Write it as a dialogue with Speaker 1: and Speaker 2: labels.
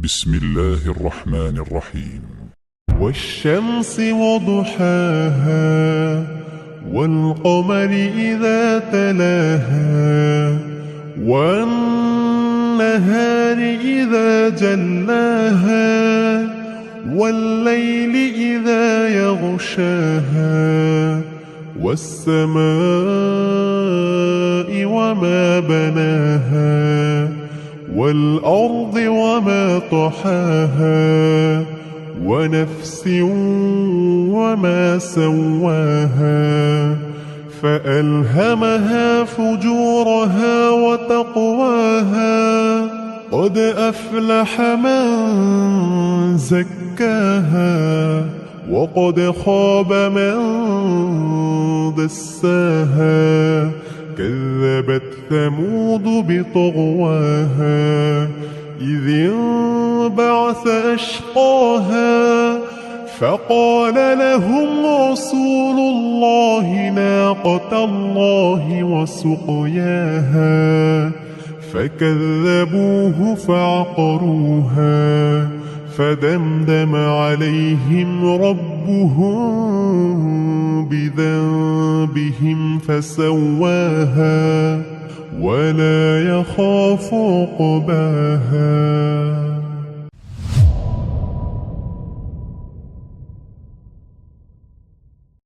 Speaker 1: بسم الله الرحمن الرحيم.
Speaker 2: والشمس وضحاها والقمر إذا تلاها والنهار إذا جلاها والليل إذا يغشاها والسماء وما بناها والأرض وما طحاها ونفس وما سواها فألهمها فجورها وتقواها قد أفلح من زكاها وقد خاب من دساها كذبت ثمود بطغواها إذ انبعث أشقاها فقال لهم رسول الله ناقة الله وسقياها فكذبوه فعقروها فدمدم عليهم ربهم بذنبهم فسواها ولا يخاف عقباها.